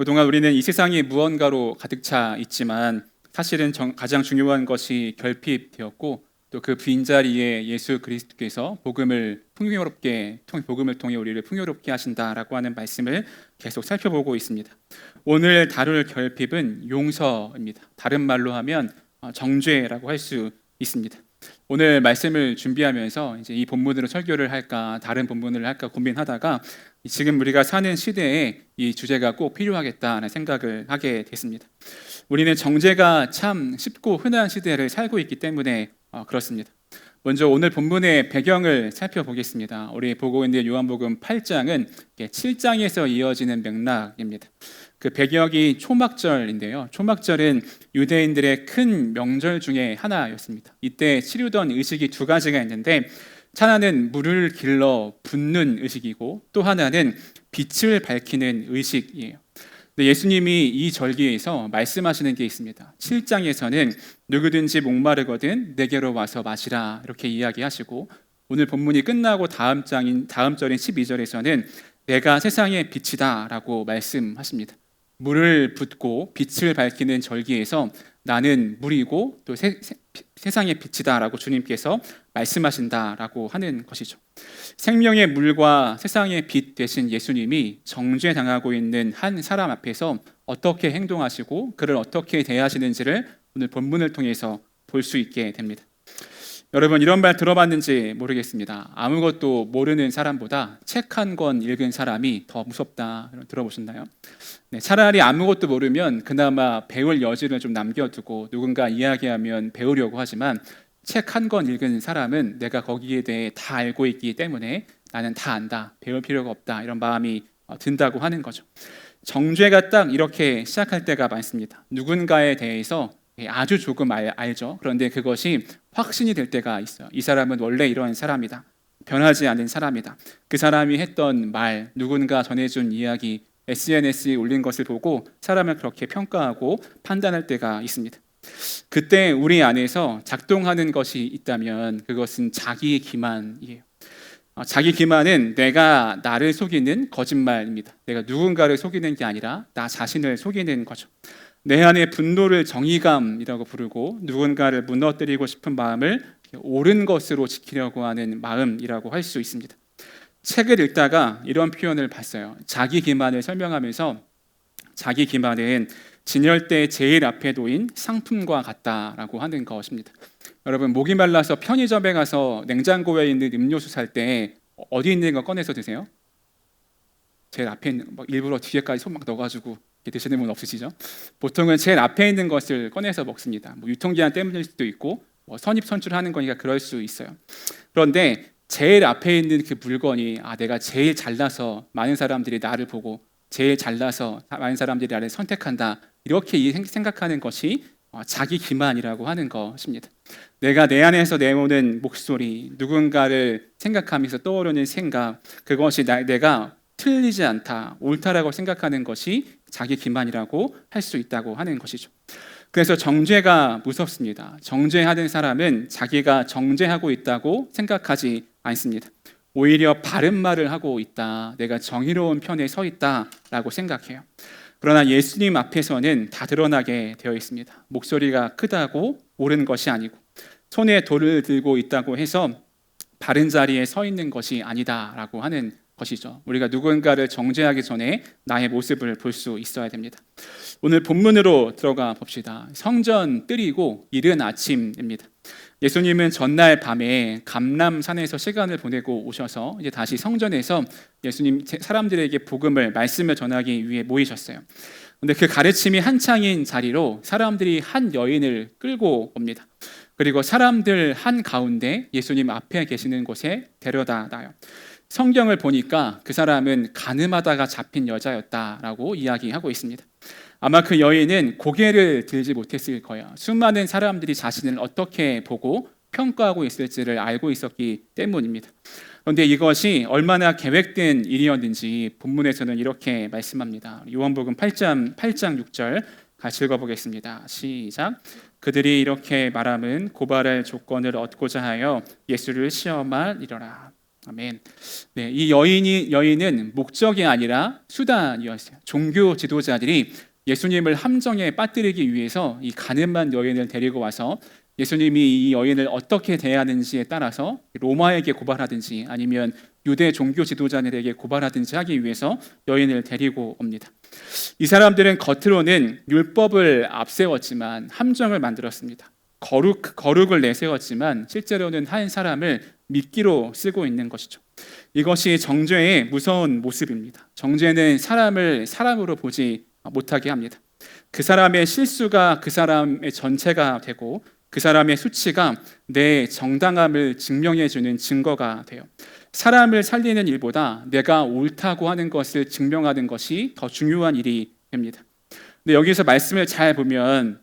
그동안 우리는 이 세상이 무언가로 가득 차 있지만 사실은 가장 중요한 것이 결핍되었고 또 그 빈자리에 예수 그리스도께서 복음을 통해 우리를 풍요롭게 하신다라고 하는 말씀을 계속 살펴보고 있습니다. 오늘 다룰 결핍은 용서입니다. 다른 말로 하면 정죄라고 할 수 있습니다. 오늘 말씀을 준비하면서 이제 이 본문으로 설교를 할까 다른 본문을 할까 고민하다가 지금 우리가 사는 시대에 이 주제가 꼭 필요하겠다는 생각을 하게 됐습니다. 우리는 정죄가 참 쉽고 흔한 시대를 살고 있기 때문에 그렇습니다. 먼저 오늘 본문의 배경을 살펴보겠습니다. 우리 보고 있는 요한복음 8장은 7장에서 이어지는 맥락입니다. 그 배경이 초막절인데요. 초막절은 유대인들의 큰 명절 중에 하나였습니다. 이때 치르던 의식이 두 가지가 있는데 하나는 물을 길러 붓는 의식이고 또 하나는 빛을 밝히는 의식이에요. 근데 예수님이 이 절기에서 말씀하시는 게 있습니다. 7장에서는 누구든지 목마르거든 내게로 와서 마시라 이렇게 이야기하시고 오늘 본문이 끝나고 다음 절인 12절에서는 내가 세상의 빛이다라고 말씀하십니다. 물을 붓고 빛을 밝히는 절기에서 나는 물이고 또 세상의 빛이다라고 주님께서 말씀하신다라고 하는 것이죠. 생명의 물과 세상의 빛 되신 예수님이 정죄당하고 있는 한 사람 앞에서 어떻게 행동하시고 그를 어떻게 대하시는지를 오늘 본문을 통해서 볼 수 있게 됩니다. 여러분 이런 말 들어봤는지 모르겠습니다. 아무것도 모르는 사람보다 책 한 권 읽은 사람이 더 무섭다. 들어보셨나요? 네, 차라리 아무것도 모르면 그나마 배울 여지를 좀 남겨두고 누군가 이야기하면 배우려고 하지만 책 한 권 읽은 사람은 내가 거기에 대해 다 알고 있기 때문에 나는 다 안다, 배울 필요가 없다 이런 마음이 든다고 하는 거죠. 정죄가 딱 이렇게 시작할 때가 많습니다. 누군가에 대해서 아주 조금 알죠. 그런데 그것이 확신이 될 때가 있어요. 이 사람은 원래 이런 사람이다. 변하지 않은 사람이다. 그 사람이 했던 말, 누군가 전해준 이야기, SNS에 올린 것을 보고 사람을 그렇게 평가하고 판단할 때가 있습니다. 그때 우리 안에서 작동하는 것이 있다면 그것은 자기 기만이에요. 자기 기만은 내가 나를 속이는 거짓말입니다. 내가 누군가를 속이는 게 아니라 나 자신을 속이는 거죠. 내 안에 분노를 정의감이라고 부르고 누군가를 무너뜨리고 싶은 마음을 옳은 것으로 지키려고 하는 마음이라고 할 수 있습니다. 책을 읽다가 이런 표현을 봤어요. 자기 기만을 설명하면서 자기 기만은 진열대 제일 앞에 놓인 상품과 같다라고 하는 것입니다. 여러분 목이 말라서 편의점에 가서 냉장고에 있는 음료수 살 때 어디 있는 거 꺼내서 드세요? 제일 앞에 있는 막 일부러 뒤에까지 손 막 넣어가지고 드시는 분 없으시죠? 보통은 제일 앞에 있는 것을 꺼내서 먹습니다. 유통기한 때문일 수도 있고 선입선출하는 거니까 그럴 수 있어요. 그런데 제일 앞에 있는 그 물건이 내가 제일 잘나서 많은 사람들이 나를 보고 제일 잘나서 많은 사람들이 나를 선택한다 이렇게 생각하는 것이 자기 기만이라고 하는 것입니다. 내가 내 안에서 내오는 목소리, 누군가를 생각하면서 떠오르는 생각, 그것이 내가 틀리지 않다, 옳다라고 생각하는 것이 자기 기만이라고 할 수 있다고 하는 것이죠. 그래서 정죄가 무섭습니다. 정죄하는 사람은 자기가 정죄하고 있다고 생각하지 않습니다. 오히려 바른 말을 하고 있다, 내가 정의로운 편에 서 있다라고 생각해요. 그러나 예수님 앞에서는 다 드러나게 되어 있습니다. 목소리가 크다고 옳은 것이 아니고 손에 돌을 들고 있다고 해서 바른 자리에 서 있는 것이 아니다라고 하는 것이죠. 우리가 누군가를 정죄하기 전에 나의 모습을 볼 수 있어야 됩니다. 오늘 본문으로 들어가 봅시다. 성전 뜰이고 이른 아침입니다. 예수님은 전날 밤에 감람산에서 시간을 보내고 오셔서 이제 다시 성전에서 예수님 사람들에게 말씀을 전하기 위해 모이셨어요. 그런데 그 가르침이 한창인 자리로 사람들이 한 여인을 끌고 옵니다. 그리고 사람들 한 가운데 예수님 앞에 계시는 곳에 데려다 놔요. 성경을 보니까 그 사람은 간음하다가 잡힌 여자였다라고 이야기하고 있습니다. 아마 그 여인은 고개를 들지 못했을 거예요. 수많은 사람들이 자신을 어떻게 보고 평가하고 있을지를 알고 있었기 때문입니다. 그런데 이것이 얼마나 계획된 일이었는지 본문에서는 이렇게 말씀합니다. 요한복음 8장 6절 같이 읽어보겠습니다. 시작. 그들이 이렇게 말함은 고발할 조건을 얻고자 하여 예수를 시험하리라. 아멘. 네, 이 여인은 목적이 아니라 수단이었어요. 종교 지도자들이 예수님을 함정에 빠뜨리기 위해서 이 가늠한 여인을 데리고 와서 예수님이 이 여인을 어떻게 대하는지에 따라서 로마에게 고발하든지 아니면 유대 종교 지도자들에게 고발하든지 하기 위해서 여인을 데리고 옵니다. 이 사람들은 겉으로는 율법을 앞세웠지만 함정을 만들었습니다. 거룩을 내세웠지만 실제로는 한 사람을 미끼로 쓰고 있는 것이죠. 이것이 정죄의 무서운 모습입니다. 정죄는 사람을 사람으로 보지 못하게 합니다. 그 사람의 실수가 그 사람의 전체가 되고 그 사람의 수치가 내 정당함을 증명해주는 증거가 돼요. 사람을 살리는 일보다 내가 옳다고 하는 것을 증명하는 것이 더 중요한 일이 됩니다. 근데 여기서 말씀을 잘 보면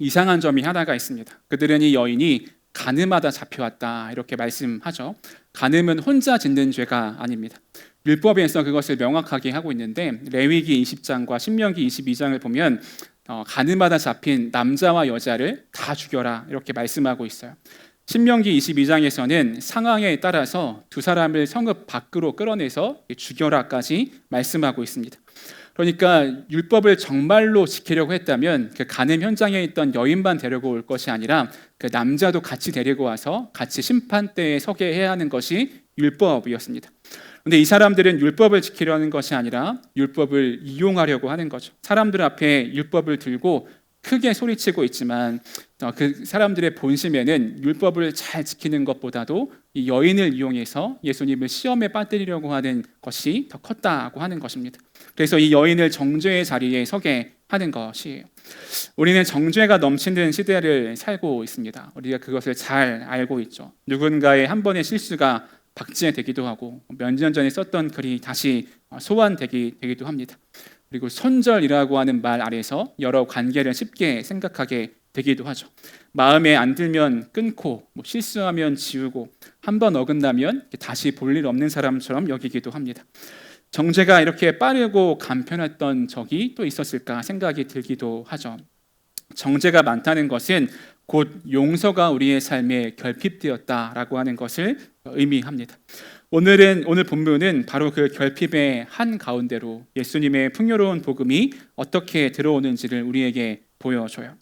이상한 점이 하나가 있습니다. 그들은 이 여인이 간음하다 잡혀왔다 이렇게 말씀하죠. 간음은 혼자 짓는 죄가 아닙니다. 율법에서 그것을 명확하게 하고 있는데 레위기 20장과 신명기 22장을 보면 간음하다 잡힌 남자와 여자를 다 죽여라 이렇게 말씀하고 있어요. 신명기 22장에서는 상황에 따라서 두 사람을 성읍 밖으로 끌어내서 죽여라까지 말씀하고 있습니다. 그러니까 율법을 정말로 지키려고 했다면 그 간음 현장에 있던 여인만 데리고 올 것이 아니라 그 남자도 같이 데리고 와서 같이 심판대에 서게 해야 하는 것이 율법이었습니다. 그런데 이 사람들은 율법을 지키려는 것이 아니라 율법을 이용하려고 하는 거죠. 사람들 앞에 율법을 들고 크게 소리치고 있지만 그 사람들의 본심에는 율법을 잘 지키는 것보다도 이 여인을 이용해서 예수님을 시험에 빠뜨리려고 하는 것이 더 컸다고 하는 것입니다. 그래서 이 여인을 정죄의 자리에 서게 하는 것이에요. 우리는 정죄가 넘치는 시대를 살고 있습니다. 우리가 그것을 잘 알고 있죠. 누군가의 한 번의 실수가 박제되기도 하고 몇 년 전에 썼던 글이 다시 소환되기도 합니다. 그리고 손절이라고 하는 말 아래서 여러 관계를 쉽게 생각하게 되기도 하죠. 마음에 안 들면 끊고 실수하면 지우고 한 번 어긋나면 다시 볼 일 없는 사람처럼 여기기도 합니다. 정죄가 이렇게 빠르고 간편했던 적이 또 있었을까 생각이 들기도 하죠. 정죄가 많다는 것은 곧 용서가 우리의 삶에 결핍되었다라고 하는 것을 의미합니다. 오늘 본문은 바로 그 결핍의 한 가운데로 예수님의 풍요로운 복음이 어떻게 들어오는지를 우리에게 보여줘요.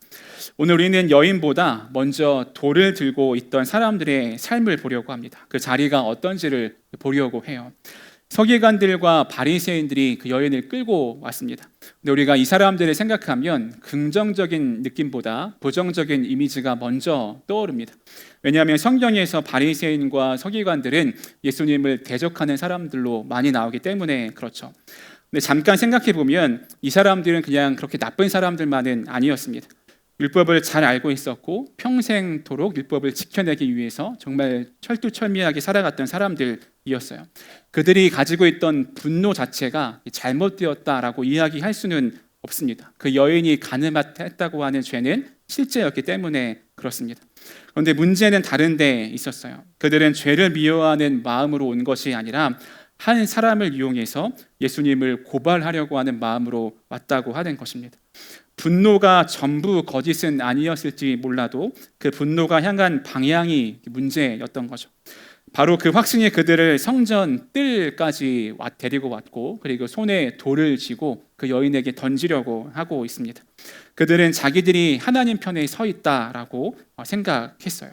오늘 우리는 여인보다 먼저 돌을 들고 있던 사람들의 삶을 보려고 합니다. 그 자리가 어떤지를 보려고 해요. 서기관들과 바리새인들이 그 여인을 끌고 왔습니다. 근데 우리가 이 사람들을 생각하면 긍정적인 느낌보다 부정적인 이미지가 먼저 떠오릅니다. 왜냐하면 성경에서 바리새인과 서기관들은 예수님을 대적하는 사람들로 많이 나오기 때문에 그렇죠. 근데 잠깐 생각해 보면 이 사람들은 그냥 그렇게 나쁜 사람들만은 아니었습니다. 율법을 잘 알고 있었고 평생토록 율법을 지켜내기 위해서 정말 철두철미하게 살아갔던 사람들이었어요. 그들이 가지고 있던 분노 자체가 잘못되었다라고 이야기할 수는 없습니다. 그 여인이 간음했다고 하는 죄는 실제였기 때문에 그렇습니다. 그런데 문제는 다른 데 있었어요. 그들은 죄를 미워하는 마음으로 온 것이 아니라 한 사람을 이용해서 예수님을 고발하려고 하는 마음으로 왔다고 하는 것입니다. 분노가 전부 거짓은 아니었을지 몰라도 그 분노가 향한 방향이 문제였던 거죠. 바로 그 확신이 그들을 성전 뜰까지 데리고 왔고 그리고 손에 돌을 쥐고 그 여인에게 던지려고 하고 있습니다. 그들은 자기들이 하나님 편에 서 있다라고 생각했어요.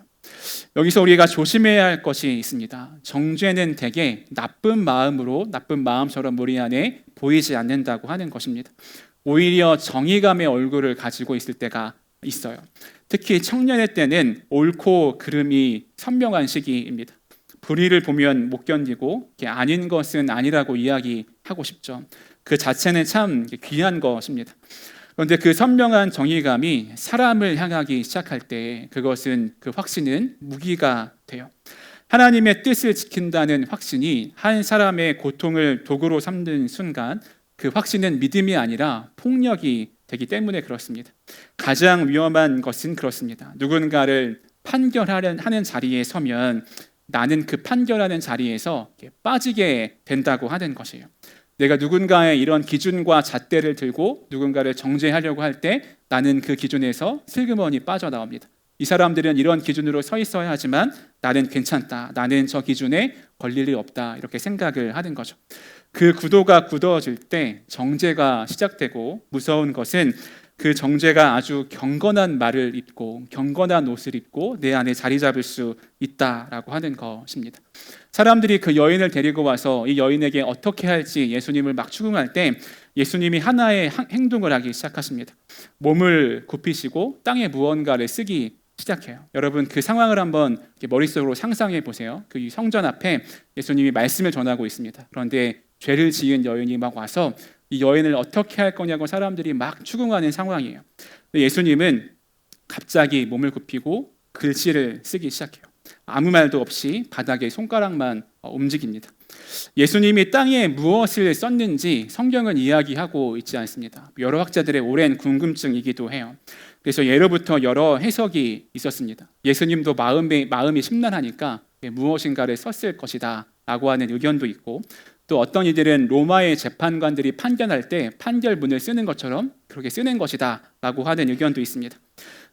여기서 우리가 조심해야 할 것이 있습니다. 정죄는 대개 나쁜 마음처럼 우리 안에 보이지 않는다고 하는 것입니다. 오히려 정의감의 얼굴을 가지고 있을 때가 있어요. 특히 청년의 때는 옳고 그름이 선명한 시기입니다. 불의를 보면 못 견디고 아닌 것은 아니라고 이야기하고 싶죠. 그 자체는 참 귀한 것입니다. 그런데 그 선명한 정의감이 사람을 향하기 시작할 때 그 확신은 무기가 돼요. 하나님의 뜻을 지킨다는 확신이 한 사람의 고통을 도구로 삼는 순간 그 확신은 믿음이 아니라 폭력이 되기 때문에 그렇습니다. 가장 위험한 것은 그렇습니다. 누군가를 판결하는 자리에 서면 나는 그 판결하는 자리에서 빠지게 된다고 하는 것이에요. 내가 누군가의 이런 기준과 잣대를 들고 누군가를 정죄하려고 할 때 나는 그 기준에서 슬그머니 빠져나옵니다. 이 사람들은 이런 기준으로 서 있어야 하지만 나는 괜찮다. 나는 저 기준에 걸릴 일 없다. 이렇게 생각을 하는 거죠. 그 구도가 굳어질 때 정죄가 시작되고 무서운 것은 그 정죄가 아주 경건한 말을 입고 경건한 옷을 입고 내 안에 자리 잡을 수 있다라고 하는 것입니다. 사람들이 그 여인을 데리고 와서 이 여인에게 어떻게 할지 예수님을 막 추궁할 때 예수님이 하나의 행동을 하기 시작하십니다. 몸을 굽히시고 땅에 무언가를 쓰기 시작해요. 여러분 그 상황을 한번 머릿속으로 상상해 보세요. 그 성전 앞에 예수님이 말씀을 전하고 있습니다. 그런데 죄를 지은 여인이 막 와서 이 여인을 어떻게 할 거냐고 사람들이 막 추궁하는 상황이에요. 예수님은 갑자기 몸을 굽히고 글씨를 쓰기 시작해요. 아무 말도 없이 바닥에 손가락만 움직입니다. 예수님이 땅에 무엇을 썼는지 성경은 이야기하고 있지 않습니다. 여러 학자들의 오랜 궁금증이기도 해요. 그래서 예로부터 여러 해석이 있었습니다. 예수님도 마음이 심란하니까 무엇인가를 썼을 것이다 라고 하는 의견도 있고, 또 어떤 이들은 로마의 재판관들이 판결할 때 판결문을 쓰는 것처럼 그렇게 쓰는 것이다 라고 하는 의견도 있습니다.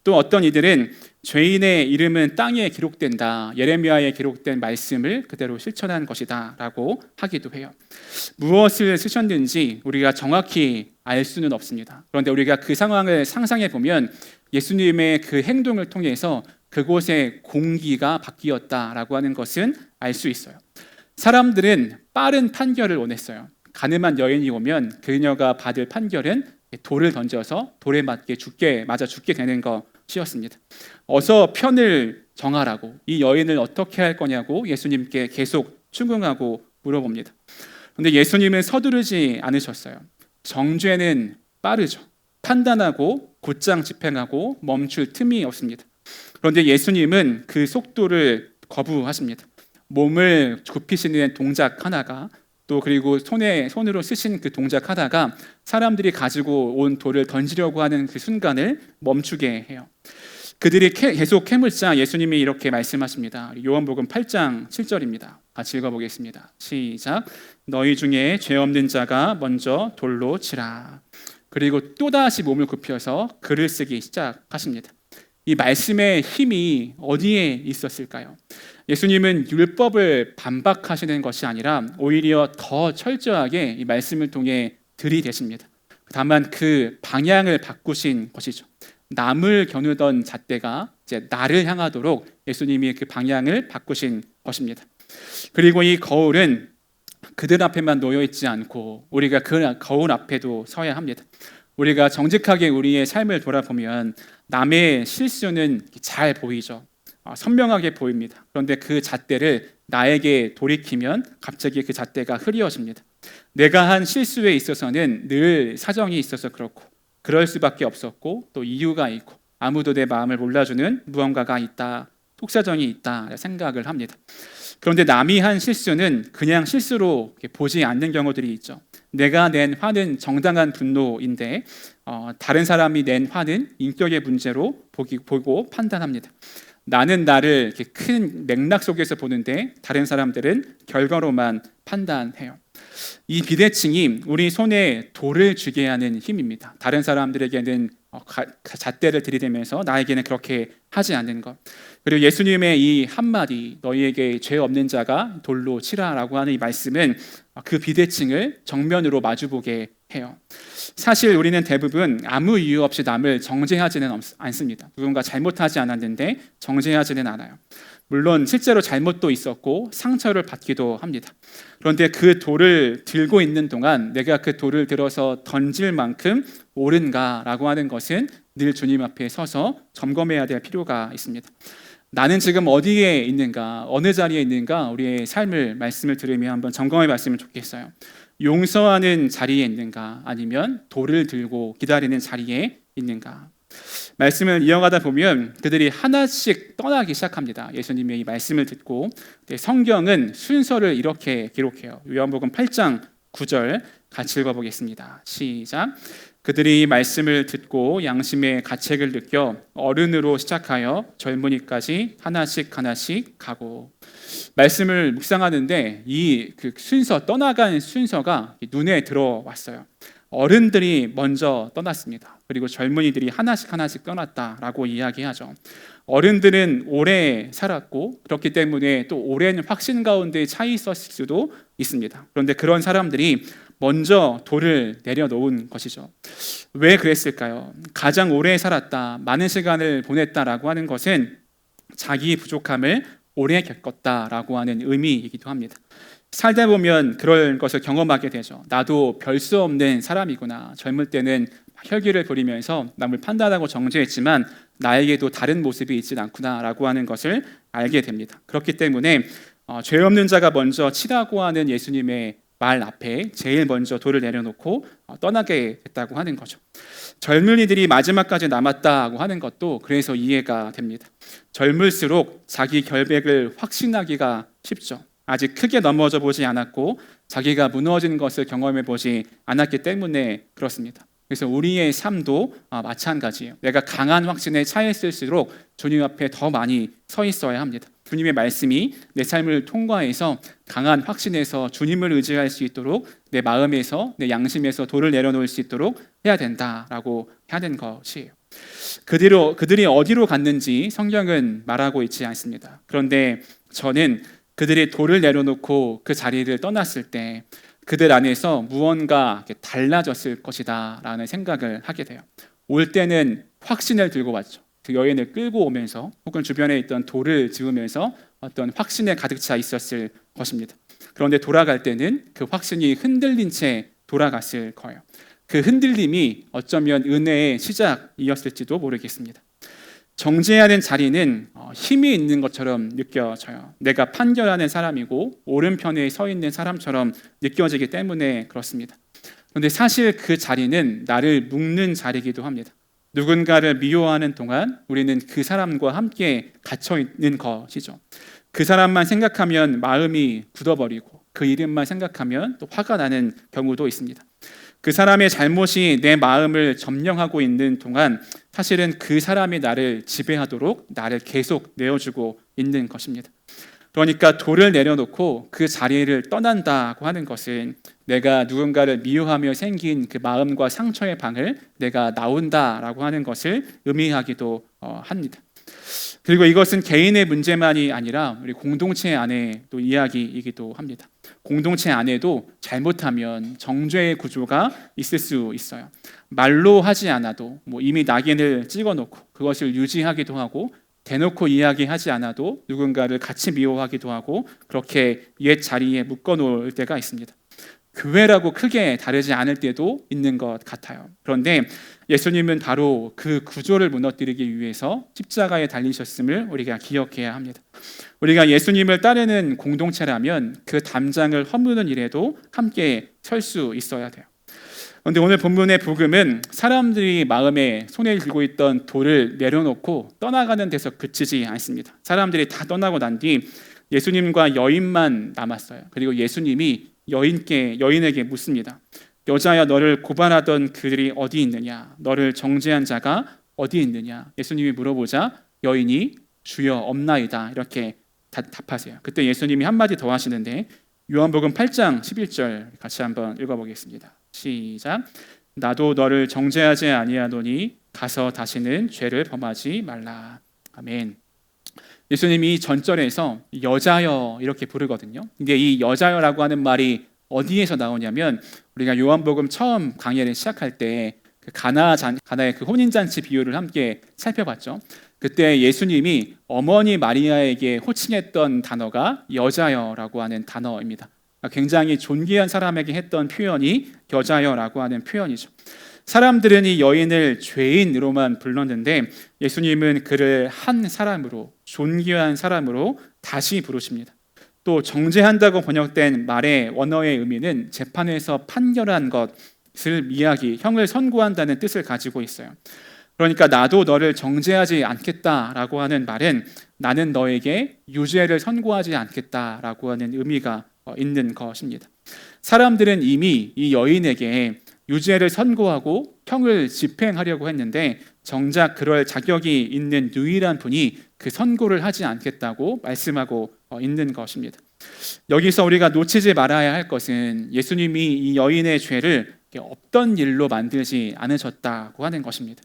또 어떤 이들은 죄인의 이름은 땅에 기록된다, 예레미야에 기록된 말씀을 그대로 실천한 것이다 라고 하기도 해요. 무엇을 쓰셨는지 우리가 정확히 알 수는 없습니다. 그런데 우리가 그 상황을 상상해 보면 예수님의 그 행동을 통해서 그곳의 공기가 바뀌었다라고 하는 것은 알 수 있어요. 사람들은 빠른 판결을 원했어요. 가늠한 여인이 오면 그녀가 받을 판결은 돌을 던져서 돌에 맞아 죽게 되는 것이었습니다. 어서 편을 정하라고, 이 여인을 어떻게 할 거냐고 예수님께 계속 추궁하고 물어봅니다. 그런데 예수님은 서두르지 않으셨어요. 정죄는 빠르죠. 판단하고 곧장 집행하고 멈출 틈이 없습니다. 그런데 예수님은 그 속도를 거부하십니다. 몸을 굽히시는 동작 하나가, 또 그리고 손으로 쓰신 그 동작 하나가 사람들이 가지고 온 돌을 던지려고 하는 그 순간을 멈추게 해요. 그들이 계속 캐묻자 예수님이 이렇게 말씀하십니다. 요한복음 8장 7절입니다. 같이 읽어보겠습니다. 시작. 너희 중에 죄 없는 자가 먼저 돌로 치라. 그리고 또다시 몸을 굽혀서 글을 쓰기 시작하십니다. 이 말씀의 힘이 어디에 있었을까요? 예수님은 율법을 반박하시는 것이 아니라 오히려 더 철저하게 이 말씀을 통해 들이대십니다. 다만 그 방향을 바꾸신 것이죠. 남을 겨누던 잣대가 이제 나를 향하도록 예수님이 그 방향을 바꾸신 것입니다. 그리고 이 거울은 그들 앞에만 놓여 있지 않고 우리가 그 거울 앞에도 서야 합니다. 우리가 정직하게 우리의 삶을 돌아보면 남의 실수는 잘 보이죠. 선명하게 보입니다. 그런데 그 잣대를 나에게 돌이키면 갑자기 그 잣대가 흐려집니다. 내가 한 실수에 있어서는 늘 사정이 있어서 그렇고 그럴 수밖에 없었고 또 이유가 있고 아무도 내 마음을 몰라주는 무언가가 있다, 속사정이 있다 생각을 합니다. 그런데 남이 한 실수는 그냥 실수로 보지 않는 경우들이 있죠. 내가 낸 화는 정당한 분노인데 다른 사람이 낸 화는 인격의 문제로 보고 판단합니다. 나는 나를 이렇게 큰 맥락 속에서 보는데 다른 사람들은 결과로만 판단해요. 이 비대칭이 우리 손에 돌을 쥐게 하는 힘입니다. 다른 사람들에게는 잣대를 들이대면서 나에게는 그렇게 하지 않는 것. 그리고 예수님의 이 한마디, 너희에게 죄 없는 자가 돌로 치라라고 하는 이 말씀은 그 비대칭을 정면으로 마주보게 해요. 사실 우리는 대부분 아무 이유 없이 남을 정죄하지는 않습니다. 누군가 잘못하지 않았는데 정죄하지는 않아요. 물론 실제로 잘못도 있었고 상처를 받기도 합니다. 그런데 그 돌을 들고 있는 동안 내가 그 돌을 들어서 던질 만큼 옳은가라고 하는 것은 늘 주님 앞에 서서 점검해야 될 필요가 있습니다. 나는 지금 어디에 있는가, 어느 자리에 있는가, 우리의 삶을 말씀을 들으며 한번 점검해 봤으면 좋겠어요. 용서하는 자리에 있는가, 아니면 돌을 들고 기다리는 자리에 있는가. 말씀을 이어가다 보면 그들이 하나씩 떠나기 시작합니다. 예수님의 이 말씀을 듣고. 성경은 순서를 이렇게 기록해요. 요한복음 8장 9절 같이 읽어보겠습니다. 시작. 그들이 이 말씀을 듣고 양심의 가책을 느껴 어른으로 시작하여 젊은이까지 하나씩 가고. 말씀을 묵상하는데 이 그 순서, 떠나간 순서가 눈에 들어왔어요. 어른들이 먼저 떠났습니다. 그리고 젊은이들이 하나씩 하나씩 떠났다라고 이야기하죠. 어른들은 오래 살았고 그렇기 때문에 또 오랜 확신 가운데 차 있었을 수도 있습니다. 그런데 그런 사람들이 먼저 돌을 내려놓은 것이죠. 왜 그랬을까요? 가장 오래 살았다, 많은 시간을 보냈다라고 하는 것은 자기 부족함을 오래 겪었다라고 하는 의미이기도 합니다. 살다 보면 그럴 것을 경험하게 되죠. 나도 별 수 없는 사람이구나. 젊을 때는 혈기를 부리면서 남을 판단하고 정죄했지만 나에게도 다른 모습이 있진 않구나라고 하는 것을 알게 됩니다. 그렇기 때문에 죄 없는 자가 먼저 치라고 하는 예수님의 말 앞에 제일 먼저 돌을 내려놓고 떠나게 됐다고 하는 거죠. 젊은이들이 마지막까지 남았다고 하는 것도 그래서 이해가 됩니다. 젊을수록 자기 결백을 확신하기가 쉽죠. 아직 크게 넘어져 보지 않았고 자기가 무너진 것을 경험해 보지 않았기 때문에 그렇습니다. 그래서 우리의 삶도 마찬가지예요. 내가 강한 확신에 차 있을수록 주님 앞에 더 많이 서 있어야 합니다. 주님의 말씀이 내 삶을 통과해서 강한 확신에서 주님을 의지할 수 있도록 내 마음에서 내 양심에서 돌을 내려놓을 수 있도록 해야 된다라고 하는 것이에요. 그들이 어디로 갔는지 성경은 말하고 있지 않습니다. 그런데 저는 그들이 돌을 내려놓고 그 자리를 떠났을 때 그들 안에서 무언가 달라졌을 것이다 라는 생각을 하게 돼요. 올 때는 확신을 들고 왔죠. 그 여인을 끌고 오면서 혹은 주변에 있던 돌을 지우면서 어떤 확신에 가득 차 있었을 것입니다. 그런데 돌아갈 때는 그 확신이 흔들린 채 돌아갔을 거예요. 그 흔들림이 어쩌면 은혜의 시작이었을지도 모르겠습니다. 정죄하는 자리는 힘이 있는 것처럼 느껴져요. 내가 판결하는 사람이고 오른편에 서 있는 사람처럼 느껴지기 때문에 그렇습니다. 그런데 사실 그 자리는 나를 묶는 자리이기도 합니다. 누군가를 미워하는 동안 우리는 그 사람과 함께 갇혀 있는 것이죠. 그 사람만 생각하면 마음이 굳어버리고 그 이름만 생각하면 또 화가 나는 경우도 있습니다. 그 사람의 잘못이 내 마음을 점령하고 있는 동안 사실은 그 사람이 나를 지배하도록 나를 계속 내어주고 있는 것입니다. 그러니까 돌을 내려놓고 그 자리를 떠난다고 하는 것은 내가 누군가를 미워하며 생긴 그 마음과 상처의 방을 내가 나온다라고 하는 것을 의미하기도 합니다. 그리고 이것은 개인의 문제만이 아니라 우리 공동체 안에 또 이야기이기도 합니다. 공동체 안에도 잘못하면 정죄의 구조가 있을 수 있어요. 말로 하지 않아도 이미 낙인을 찍어놓고 그것을 유지하기도 하고 대놓고 이야기하지 않아도 누군가를 같이 미워하기도 하고 그렇게 옛 자리에 묶어놓을 때가 있습니다. 교회라고 크게 다르지 않을 때도 있는 것 같아요. 그런데 예수님은 바로 그 구조를 무너뜨리기 위해서 십자가에 달리셨음을 우리가 기억해야 합니다. 우리가 예수님을 따르는 공동체라면 그 담장을 허무는 일에도 함께 설 수 있어야 돼요. 그런데 오늘 본문의 복음은 사람들이 마음에 손에 들고 있던 돌을 내려놓고 떠나가는 데서 그치지 않습니다. 사람들이 다 떠나고 난 뒤 예수님과 여인만 남았어요. 그리고 예수님이 여인에게 묻습니다. 여자야, 너를 고발하던 그들이 어디 있느냐? 너를 정죄한 자가 어디 있느냐? 예수님이 물어보자 여인이 주여 없나이다 이렇게 답하세요. 그때 예수님이 한마디 더 하시는데 요한복음 8장 11절 같이 한번 읽어보겠습니다. 시작. 나도 너를 정죄하지 아니하노니 가서 다시는 죄를 범하지 말라. 아멘. 예수님이 전절에서 여자여 이렇게 부르거든요. 근데 이 여자여라고 하는 말이 어디에서 나오냐면 우리가 요한복음 처음 강의를 시작할 때 그 가나의 그 혼인잔치 비유를 함께 살펴봤죠. 그때 예수님이 어머니 마리아에게 호칭했던 단어가 여자여라고 하는 단어입니다. 굉장히 존귀한 사람에게 했던 표현이 여자여라고 하는 표현이죠. 사람들은 이 여인을 죄인으로만 불렀는데 예수님은 그를 한 사람으로, 존귀한 사람으로 다시 부르십니다. 또 정죄한다고 번역된 말의 원어의 의미는 재판에서 판결한 것을 형을 선고한다는 뜻을 가지고 있어요. 그러니까 나도 너를 정죄하지 않겠다라고 하는 말은 나는 너에게 유죄를 선고하지 않겠다라고 하는 의미가 있는 것입니다. 사람들은 이미 이 여인에게 유죄를 선고하고 형을 집행하려고 했는데 정작 그럴 자격이 있는 유일한 분이 그 선고를 하지 않겠다고 말씀하고 있는 것입니다. 여기서 우리가 놓치지 말아야 할 것은 예수님이 이 여인의 죄를 없던 일로 만들지 않으셨다고 하는 것입니다.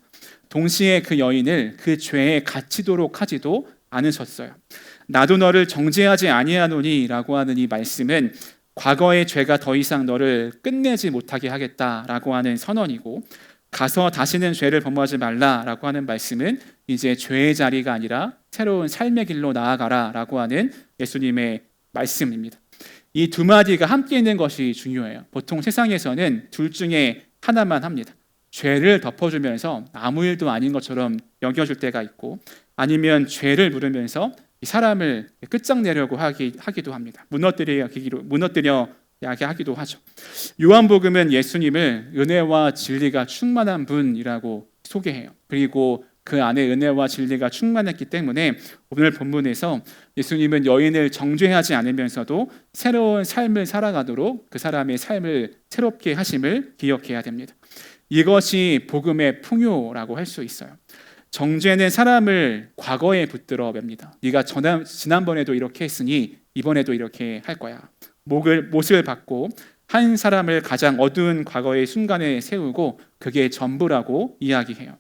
동시에 그 여인을 그 죄에 갇히도록 하지도 않으셨어요. 나도 너를 정죄하지 아니하노니라고 하는 이 말씀은 과거의 죄가 더 이상 너를 끝내지 못하게 하겠다라고 하는 선언이고, 가서 다시는 죄를 범하지 말라라고 하는 말씀은 이제 죄의 자리가 아니라 새로운 삶의 길로 나아가라라고 하는 예수님의 말씀입니다. 이 두 마디가 함께 있는 것이 중요해요. 보통 세상에서는 둘 중에 하나만 합니다. 죄를 덮어주면서 아무 일도 아닌 것처럼 여겨줄 때가 있고, 아니면 죄를 물으면서 이 사람을 끝장내려고 하기도 합니다. 무너뜨려야게 하기도 하죠. 요한복음은 예수님을 은혜와 진리가 충만한 분이라고 소개해요. 그리고 그 안에 은혜와 진리가 충만했기 때문에 오늘 본문에서 예수님은 여인을 정죄하지 않으면서도 새로운 삶을 살아가도록 그 사람의 삶을 새롭게 하심을 기억해야 됩니다. 이것이 복음의 풍요라고 할 수 있어요. 정죄는 사람을 과거에 붙들어 맵니다. 네가 지난번에도 이렇게 했으니 이번에도 이렇게 할 거야. 못을 받고 한 사람을 가장 어두운 과거의 순간에 세우고 그게 전부라고 이야기해요.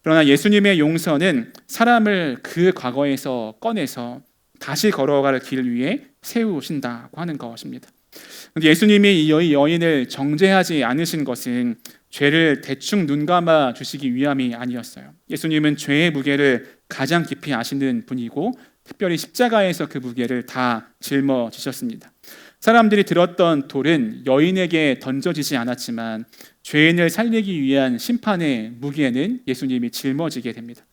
그러나 예수님의 용서는 사람을 그 과거에서 꺼내서 다시 걸어갈 길 위에 세우신다고 하는 것입니다. 그런데 예수님이 이 여인을 정죄하지 않으신 것은 죄를 대충 눈감아 주시기 위함이 아니었어요. 예수님은 죄의 무게를 가장 깊이 아시는 분이고 특별히 십자가에서 그 무게를 다 짊어지셨습니다. 사람들이 들었던 돌은 여인에게 던져지지 않았지만 죄인을 살리기 위한 심판의 무게는 예수님이 짊어지게 됩니다.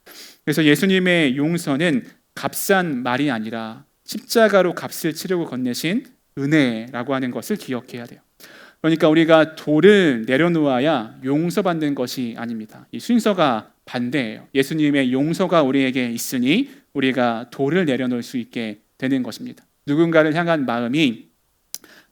그래서 예수님의 용서는 값싼 말이 아니라 십자가로 값을 치르고 건네신 은혜라고 하는 것을 기억해야 돼요. 그러니까 우리가 돌을 내려놓아야 용서받는 것이 아닙니다. 이 순서가 반대예요. 예수님의 용서가 우리에게 있으니 우리가 돌을 내려놓을 수 있게 되는 것입니다. 누군가를 향한 마음이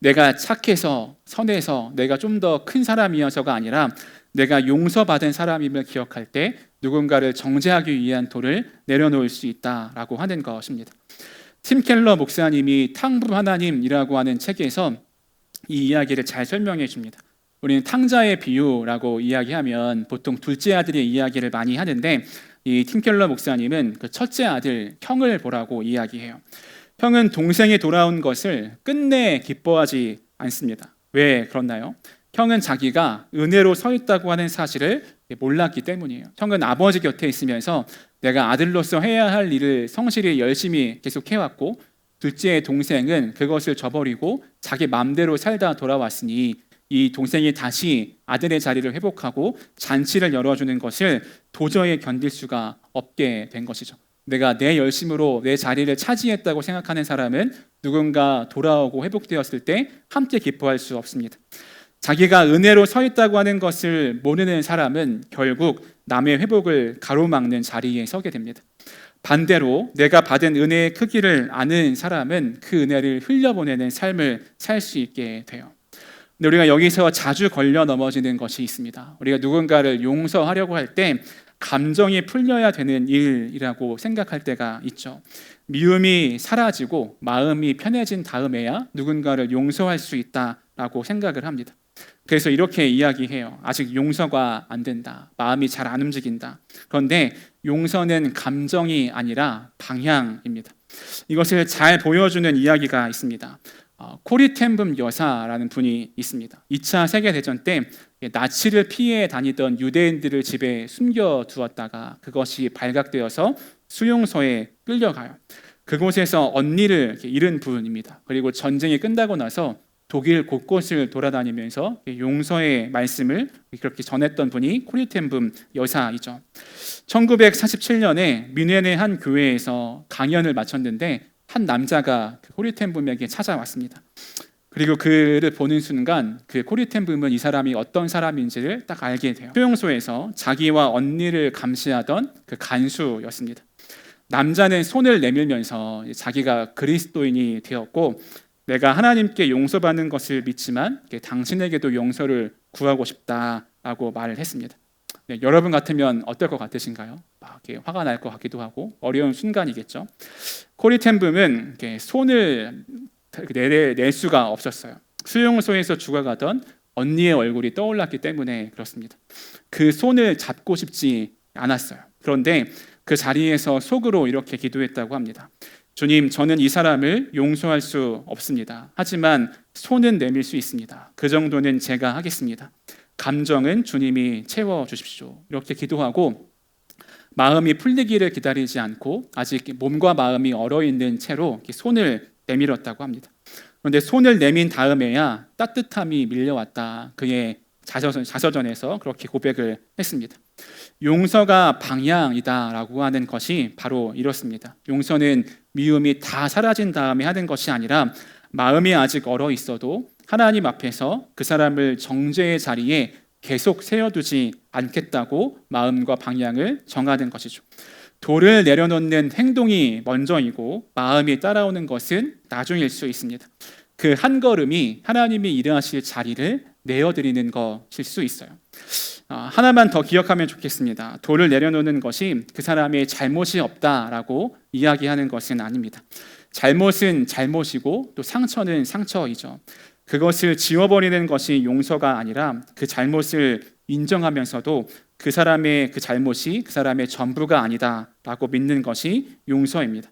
내가 착해서 선해서 내가 좀 더 큰 사람이어서가 아니라 내가 용서받은 사람임을 기억할 때 누군가를 정죄하기 위한 돌을 내려놓을 수 있다라고 하는 것입니다. 팀 켈러 목사님이 탕부 하나님이라고 하는 책에서 이 이야기를 잘 설명해 줍니다. 우리는 탕자의 비유라고 이야기하면 보통 둘째 아들의 이야기를 많이 하는데 이 팀 켈러 목사님은 그 첫째 아들 형을 보라고 이야기해요. 형은 동생이 돌아온 것을 끝내 기뻐하지 않습니다. 왜 그렇나요? 형은 자기가 은혜로 서 있다고 하는 사실을 몰랐기 때문이에요. 형은 아버지 곁에 있으면서 내가 아들로서 해야 할 일을 성실히 열심히 계속 해왔고, 둘째 동생은 그것을 저버리고 자기 마음대로 살다 돌아왔으니 이 동생이 다시 아들의 자리를 회복하고 잔치를 열어주는 것을 도저히 견딜 수가 없게 된 것이죠. 내가 내 열심으로 내 자리를 차지했다고 생각하는 사람은 누군가 돌아오고 회복되었을 때 함께 기뻐할 수 없습니다. 자기가 은혜로 서 있다고 하는 것을 모르는 사람은 결국 남의 회복을 가로막는 자리에 서게 됩니다. 반대로 내가 받은 은혜의 크기를 아는 사람은 그 은혜를 흘려보내는 삶을 살 수 있게 돼요. 근데 우리가 여기서 자주 걸려 넘어지는 것이 있습니다. 우리가 누군가를 용서하려고 할 때 감정이 풀려야 되는 일이라고 생각할 때가 있죠. 미움이 사라지고 마음이 편해진 다음에야 누군가를 용서할 수 있다라고 생각을 합니다. 그래서 이렇게 이야기해요. 아직 용서가 안 된다. 마음이 잘 안 움직인다. 그런데 용서는 감정이 아니라 방향입니다. 이것을 잘 보여주는 이야기가 있습니다. 코리 텐붐 여사라는 분이 있습니다. 2차 세계대전 때 나치를 피해 다니던 유대인들을 집에 숨겨두었다가 그것이 발각되어서 수용소에 끌려가요. 그곳에서 언니를 잃은 분입니다. 그리고 전쟁이 끝나고 나서 독일 곳곳을 돌아다니면서 용서의 말씀을 그렇게 전했던 분이 코리 텐붐 여사이죠. 1947년에 뮌헨의 한 교회에서 강연을 마쳤는데 한 남자가 그 코리 텐붐에게 찾아왔습니다. 그리고 그를 보는 순간 그 코리 텐붐은 이 사람이 어떤 사람인지를 딱 알게 돼요. 수용소에서 자기와 언니를 감시하던 그 간수였습니다. 남자는 손을 내밀면서 자기가 그리스도인이 되었고 내가 하나님께 용서받는 것을 믿지만 당신에게도 용서를 구하고 싶다라고 말을 했습니다. 네, 여러분 같으면 어떨 것 같으신가요? 막 화가 날 것 같기도 하고 어려운 순간이겠죠. 코리 텐붐은 손을 낼 수가 없었어요. 수용소에서 죽어가던 언니의 얼굴이 떠올랐기 때문에 그렇습니다. 그 손을 잡고 싶지 않았어요. 그런데 그 자리에서 속으로 이렇게 기도했다고 합니다. 주님, 저는 이 사람을 용서할 수 없습니다. 하지만 손은 내밀 수 있습니다. 그 정도는 제가 하겠습니다. 감정은 주님이 채워주십시오. 이렇게 기도하고 마음이 풀리기를 기다리지 않고 아직 몸과 마음이 얼어있는 채로 손을 내밀었다고 합니다. 그런데 손을 내민 다음에야 따뜻함이 밀려왔다. 그의 자서전에서 그렇게 고백을 했습니다. 용서가 방향이다라고 하는 것이 바로 이렇습니다. 용서는 미움이 다 사라진 다음에 하는 것이 아니라 마음이 아직 얼어 있어도 하나님 앞에서 그 사람을 정죄의 자리에 계속 세워두지 않겠다고 마음과 방향을 정하는 것이죠. 돌을 내려놓는 행동이 먼저이고 마음이 따라오는 것은 나중일 수 있습니다. 그 한 걸음이 하나님이 일하실 자리를 내어드리는 것일 수 있어요. 하나만 더 기억하면 좋겠습니다. 돌을 내려놓는 것이 그 사람의 잘못이 없다라고 이야기하는 것은 아닙니다. 잘못은 잘못이고 또 상처는 상처이죠. 그것을 지워버리는 것이 용서가 아니라 그 잘못을 인정하면서도 그 사람의 그 잘못이 그 사람의 전부가 아니다라고 믿는 것이 용서입니다.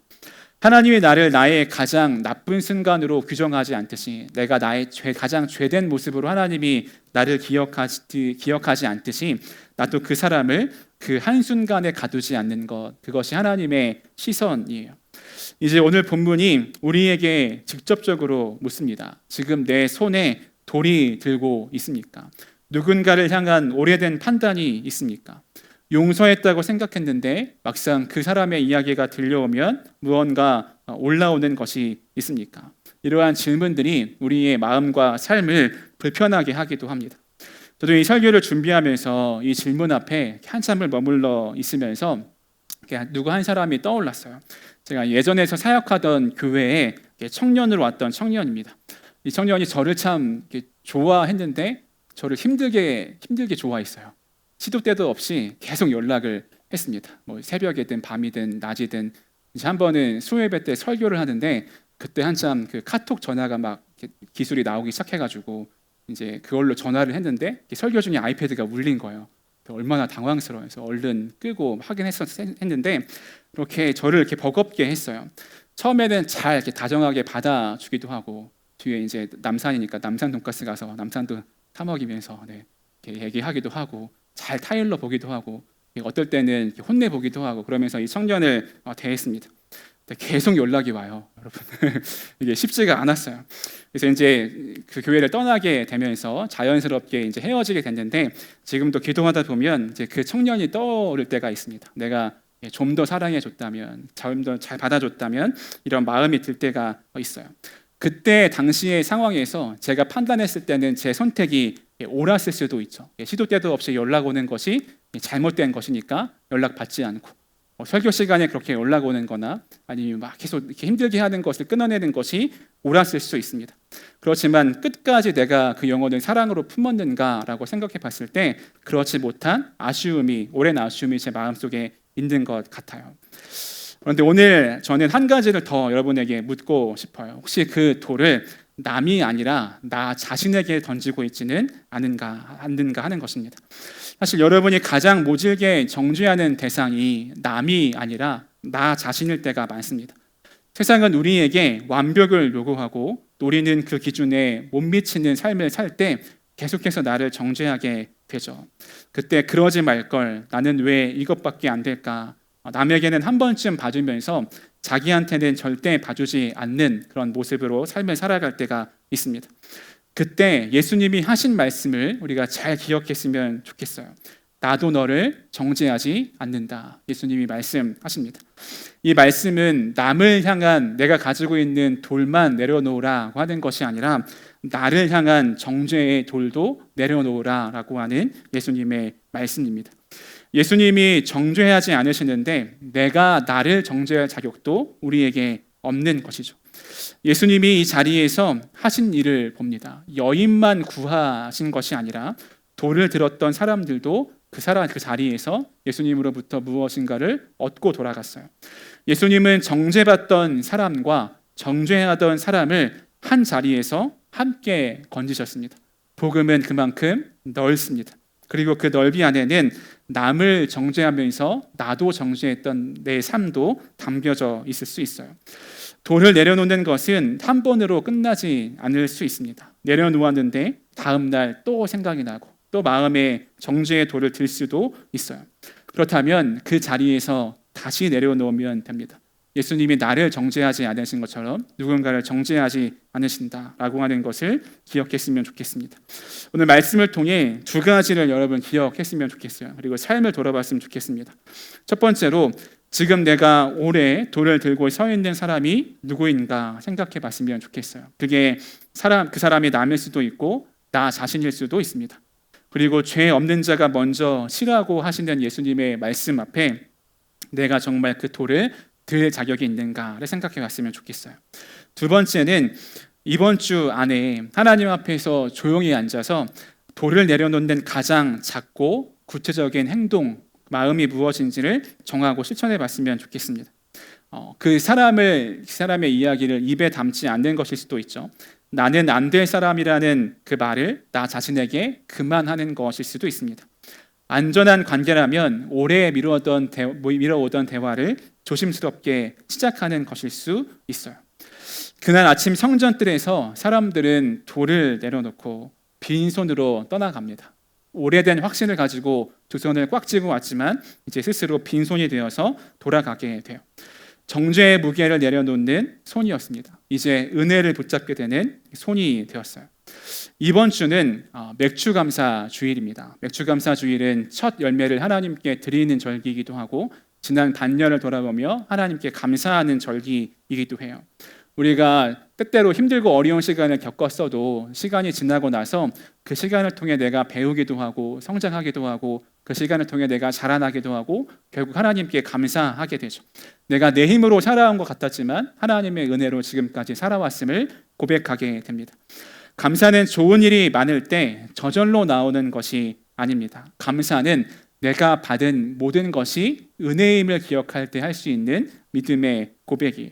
하나님이 나를 나의 가장 나쁜 순간으로 규정하지 않듯이 내가 나의 가장 죄된 모습으로 하나님이 나를 기억하지 않듯이 나도 그 사람을 그 한순간에 가두지 않는 것, 그것이 하나님의 시선이에요. 이제 오늘 본문이 우리에게 직접적으로 묻습니다. 지금 내 손에 돌이 들고 있습니까? 누군가를 향한 오래된 판단이 있습니까? 용서했다고 생각했는데 막상 그 사람의 이야기가 들려오면 무언가 올라오는 것이 있습니까? 이러한 질문들이 우리의 마음과 삶을 불편하게 하기도 합니다. 저도 이 설교를 준비하면서 이 질문 앞에 한참을 머물러 있으면서 누구 한 사람이 떠올랐어요. 제가 예전에서 사역하던 교회에 청년으로 왔던 청년입니다. 이 청년이 저를 참 좋아했는데 저를 힘들게 좋아했어요. 시도 때도 없이 계속 연락을 했습니다. 뭐 새벽이든 밤이든 낮이든. 이제 한 번은 수요예배 때 설교를 하는데 그때 한참 그 카톡 전화가 막 기술이 나오기 시작해가지고 이제 그걸로 전화를 했는데 설교 중에 아이패드가 울린 거예요. 얼마나 당황스러워서 얼른 끄고 확인했는데 이렇게 저를 이렇게 버겁게 했어요. 처음에는 잘 이렇게 다정하게 받아주기도 하고 뒤에 이제 남산이니까 남산 돈가스 가서 남산도 사 먹이면서 이렇게 얘기하기도 하고 잘 타일러 보기도 하고 어떨 때는 혼내 보기도 하고 그러면서 이 청년을 대했습니다. 계속 연락이 와요, 여러분. 이게 쉽지가 않았어요. 그래서 이제 그 교회를 떠나게 되면서 자연스럽게 이제 헤어지게 됐는데 지금도 기도하다 보면 이제 그 청년이 떠오를 때가 있습니다. 내가 좀 더 사랑해 줬다면, 좀 더 잘 받아줬다면 이런 마음이 들 때가 있어요. 그때 당시의 상황에서 제가 판단했을 때는 제 선택이 옳았을 수도 있죠. 시도 때도 없이 연락 오는 것이 잘못된 것이니까 연락 받지 않고 설교 시간에 그렇게 연락 오는 거나 아니면 막 계속 이렇게 힘들게 하는 것을 끊어내는 것이 옳았을 수 있습니다. 그렇지만 끝까지 내가 그 영혼을 사랑으로 품었는가라고 생각해 봤을 때 그렇지 못한 아쉬움이, 오랜 아쉬움이 제 마음속에 있는 것 같아요. 그런데 오늘 저는 한 가지를 더 여러분에게 묻고 싶어요. 혹시 그 돌을 남이 아니라 나 자신에게 던지고 있지는 않는가 하는 것입니다. 사실 여러분이 가장 모질게 정죄하는 대상이 남이 아니라 나 자신일 때가 많습니다. 세상은 우리에게 완벽을 요구하고 우리는 그 기준에 못 미치는 삶을 살 때 계속해서 나를 정죄하게 되죠. 그때 그러지 말걸, 나는 왜 이것밖에 안 될까, 남에게는 한 번쯤 봐주면서 자기한테는 절대 봐주지 않는 그런 모습으로 삶을 살아갈 때가 있습니다. 그때 예수님이 하신 말씀을 우리가 잘 기억했으면 좋겠어요. 나도 너를 정죄하지 않는다. 예수님이 말씀하십니다. 이 말씀은 남을 향한 내가 가지고 있는 돌만 내려놓으라고 하는 것이 아니라 나를 향한 정죄의 돌도 내려놓으라라고 하는 예수님의 말씀입니다. 예수님이 정죄하지 않으시는데 내가 나를 정죄할 자격도 우리에게 없는 것이죠. 예수님이 이 자리에서 하신 일을 봅니다. 여인만 구하신 것이 아니라 돌을 들었던 사람들도 그 자리에서 예수님으로부터 무엇인가를 얻고 돌아갔어요. 예수님은 정죄받던 사람과 정죄하던 사람을 한 자리에서 함께 건지셨습니다. 복음은 그만큼 넓습니다. 그리고 그 넓이 안에는 남을 정죄하면서 나도 정죄했던 내 삶도 담겨져 있을 수 있어요. 돌을 내려놓는 것은 한 번으로 끝나지 않을 수 있습니다. 내려놓았는데 다음 날 또 생각이 나고 또 마음에 정죄의 돌을 들 수도 있어요. 그렇다면 그 자리에서 다시 내려놓으면 됩니다. 예수님이 나를 정죄하지 않으신 것처럼 누군가를 정죄하지 않으신다라고 하는 것을 기억했으면 좋겠습니다. 오늘 말씀을 통해 두 가지를 여러분 기억했으면 좋겠어요. 그리고 삶을 돌아봤으면 좋겠습니다. 첫 번째로 지금 내가 오래 돌을 들고 서 있는 사람이 누구인가 생각해 봤으면 좋겠어요. 그게 그 사람이 남일 수도 있고 나 자신일 수도 있습니다. 그리고 죄 없는 자가 먼저 시라고 하시는 예수님의 말씀 앞에 내가 정말 그 돌을 들 자격이 있는가를 생각해 봤으면 좋겠어요. 두 번째는 이번 주 안에 하나님 앞에서 조용히 앉아서 돌을 내려놓는 가장 작고 구체적인 행동, 마음이 무엇인지를 정하고 실천해 봤으면 좋겠습니다. 그 사람의 이야기를 입에 담지 않는 것일 수도 있죠. 나는 안 될 사람이라는 그 말을 나 자신에게 그만하는 것일 수도 있습니다. 안전한 관계라면 오래 미뤄오던 대화를 조심스럽게 시작하는 것일 수 있어요. 그날 아침 성전뜰에서 사람들은 돌을 내려놓고 빈손으로 떠나갑니다. 오래된 확신을 가지고 두 손을 꽉 쥐고 왔지만 이제 스스로 빈손이 되어서 돌아가게 돼요. 정죄의 무게를 내려놓는 손이었습니다. 이제 은혜를 붙잡게 되는 손이 되었어요. 이번 주는 맥주감사 주일입니다. 맥주감사 주일은 첫 열매를 하나님께 드리는 절기이기도 하고 지난 반년을 돌아보며 하나님께 감사하는 절기이기도 해요. 우리가 때때로 힘들고 어려운 시간을 겪었어도 시간이 지나고 나서 그 시간을 통해 내가 배우기도 하고 성장하기도 하고 그 시간을 통해 내가 자라나기도 하고 결국 하나님께 감사하게 되죠. 내가 내 힘으로 살아온 것 같았지만 하나님의 은혜로 지금까지 살아왔음을 고백하게 됩니다. 감사는 좋은 일이 많을 때 저절로 나오는 것이 아닙니다. 감사는 내가 받은 모든 것이 은혜임을 기억할 때 할 수 있는 믿음의 고백이에요.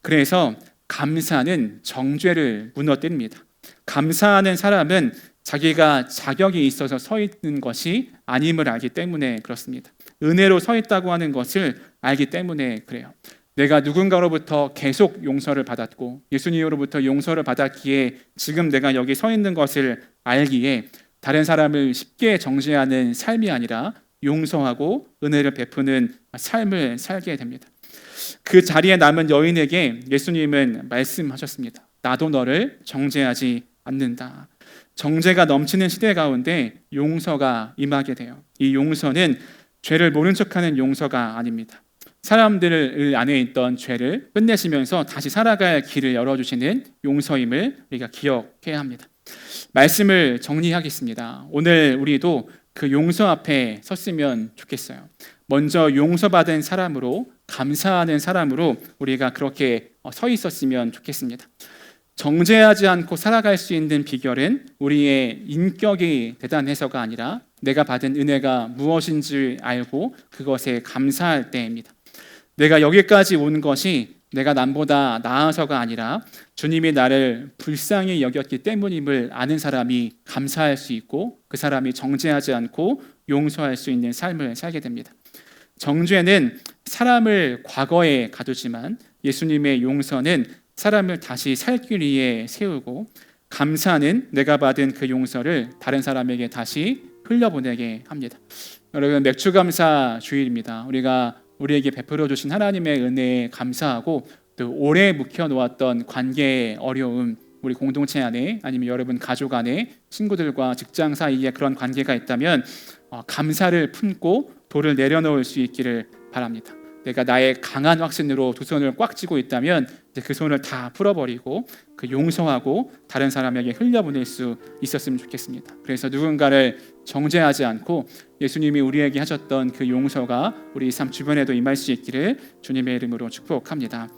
그래서 감사는 정죄를 무너뜨립니다. 감사하는 사람은 자기가 자격이 있어서 서 있는 것이 아님을 알기 때문에 그렇습니다. 은혜로 서 있다고 하는 것을 알기 때문에 그래요. 내가 누군가로부터 계속 용서를 받았고 예수님으로부터 용서를 받았기에 지금 내가 여기 서 있는 것을 알기에 다른 사람을 쉽게 정죄하는 삶이 아니라 용서하고 은혜를 베푸는 삶을 살게 됩니다. 그 자리에 남은 여인에게 예수님은 말씀하셨습니다. 나도 너를 정죄하지 않는다. 정죄가 넘치는 시대 가운데 용서가 임하게 돼요. 이 용서는 죄를 모른 척하는 용서가 아닙니다. 사람들 안에 있던 죄를 끝내시면서 다시 살아갈 길을 열어주시는 용서임을 우리가 기억해야 합니다. 말씀을 정리하겠습니다. 오늘 우리도 그 용서 앞에 섰으면 좋겠어요. 먼저 용서받은 사람으로 감사하는 사람으로 우리가 그렇게 서 있었으면 좋겠습니다. 정죄하지 않고 살아갈 수 있는 비결은 우리의 인격이 대단해서가 아니라 내가 받은 은혜가 무엇인지 알고 그것에 감사할 때입니다. 내가 여기까지 온 것이 내가 남보다 나아서가 아니라 주님이 나를 불쌍히 여겼기 때문임을 아는 사람이 감사할 수 있고 그 사람이 정죄하지 않고 용서할 수 있는 삶을 살게 됩니다. 정죄는 사람을 과거에 가두지만 예수님의 용서는 사람을 다시 살 길 위에 세우고 감사는 내가 받은 그 용서를 다른 사람에게 다시 흘려보내게 합니다. 여러분 맥주감사 주일입니다. 우리에게 베풀어 주신 하나님의 은혜에 감사하고 또 오래 묵혀놓았던 관계의 어려움 우리 공동체 안에 아니면 여러분 가족 안에 친구들과 직장 사이에 그런 관계가 있다면 감사를 품고 돌을 내려놓을 수 있기를 바랍니다. 내가 나의 강한 확신으로 두 손을 꽉 쥐고 있다면 이제 그 손을 다 풀어버리고 그 용서하고 다른 사람에게 흘려보낼 수 있었으면 좋겠습니다. 그래서 누군가를 정죄하지 않고 예수님이 우리에게 하셨던 그 용서가 우리 삶 주변에도 임할 수 있기를 주님의 이름으로 축복합니다.